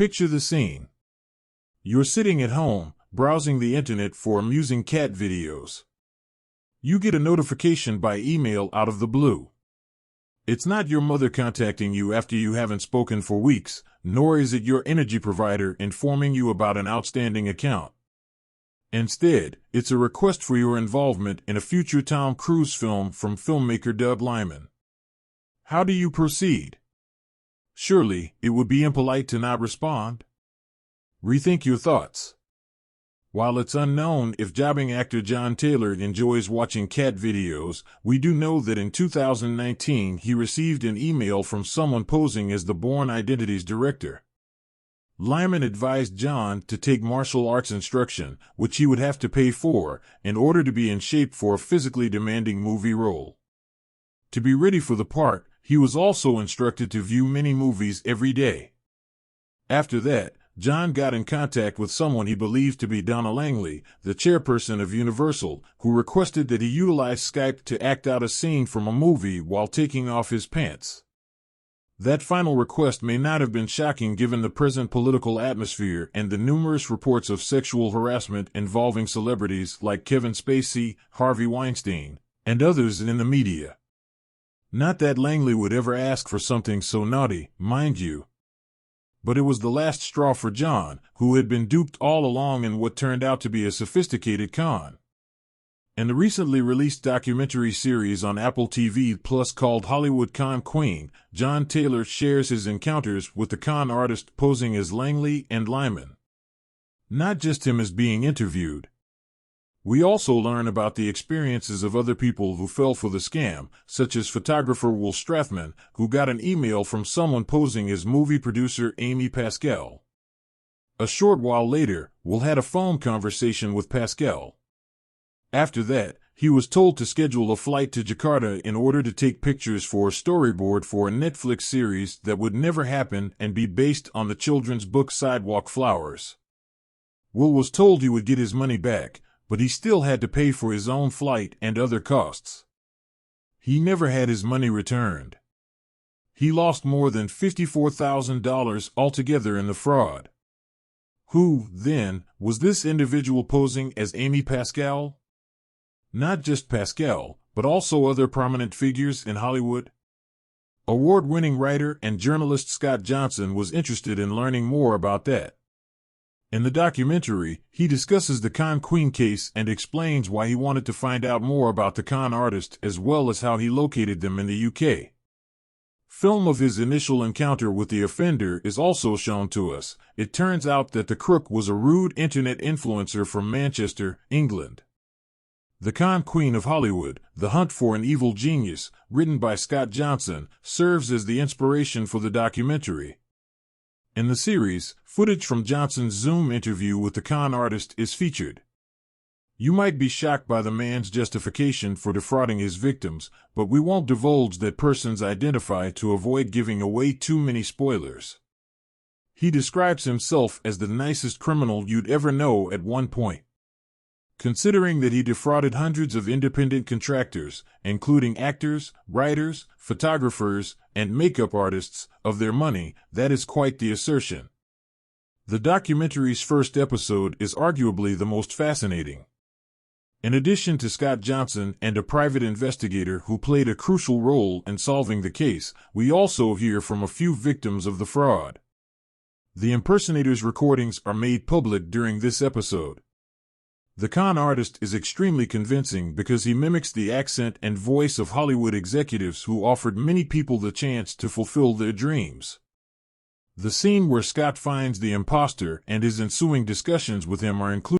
Picture the scene. You're sitting at home, browsing the internet for amusing cat videos. You get a notification by email out of the blue. It's not your mother contacting you after you haven't spoken for weeks, nor is it your energy provider informing you about an outstanding account. Instead, it's a request for your involvement in a future Tom Cruise film from filmmaker Doug Liman. How do you proceed? Surely, it would be impolite to not respond. Rethink your thoughts. While it's unknown if jobbing actor John Taylor enjoys watching cat videos, we do know that in 2019 he received an email from someone posing as the Bourne Identity's director. Liman advised John to take martial arts instruction, which he would have to pay for, in order to be in shape for a physically demanding movie role. To be ready for the part, he was also instructed to view many movies every day. After that, John got in contact with someone he believed to be Donna Langley, the chairperson of Universal, who requested that he utilize Skype to act out a scene from a movie while taking off his pants. That final request may not have been shocking given the present political atmosphere and the numerous reports of sexual harassment involving celebrities like Kevin Spacey, Harvey Weinstein, and others in the media. Not that Langley would ever ask for something so naughty, mind you. But it was the last straw for John, who had been duped all along in what turned out to be a sophisticated con. In the recently released documentary series on Apple TV Plus called Hollywood Con Queen, John Taylor shares his encounters with the con artist posing as Langley and Liman. Not just him as being interviewed. We also learn about the experiences of other people who fell for the scam, such as photographer Will Strathman, who got an email from someone posing as movie producer Amy Pascal. A short while later, Will had a phone conversation with Pascal. After that, he was told to schedule a flight to Jakarta in order to take pictures for a storyboard for a Netflix series that would never happen and be based on the children's book Sidewalk Flowers. Will was told he would get his money back, but he still had to pay for his own flight and other costs. He never had his money returned. He lost more than $54,000 altogether in the fraud. Who, then, was this individual posing as Amy Pascal? Not just Pascal, but also other prominent figures in Hollywood? Award-winning writer and journalist Scott Johnson was interested in learning more about that. In the documentary, he discusses the Con Queen case and explains why he wanted to find out more about the con artist as well as how he located them in the UK. Film of his initial encounter with the offender is also shown to us. It turns out that the crook was a rude internet influencer from Manchester, England. The Con Queen of Hollywood, The Hunt for an Evil Genius, written by Scott Johnson, serves as the inspiration for the documentary. In the series, footage from Johnson's Zoom interview with the con artist is featured. You might be shocked by the man's justification for defrauding his victims, but we won't divulge that person's identity to avoid giving away too many spoilers. He describes himself as the nicest criminal you'd ever know at one point. Considering that he defrauded hundreds of independent contractors, including actors, writers, photographers, and makeup artists, of their money, that is quite the assertion. The documentary's first episode is arguably the most fascinating. In addition to Scott Johnson and a private investigator who played a crucial role in solving the case, we also hear from a few victims of the fraud. The impersonator's recordings are made public during this episode. The con artist is extremely convincing because he mimics the accent and voice of Hollywood executives who offered many people the chance to fulfill their dreams. The scene where Scott finds the imposter and his ensuing discussions with him are included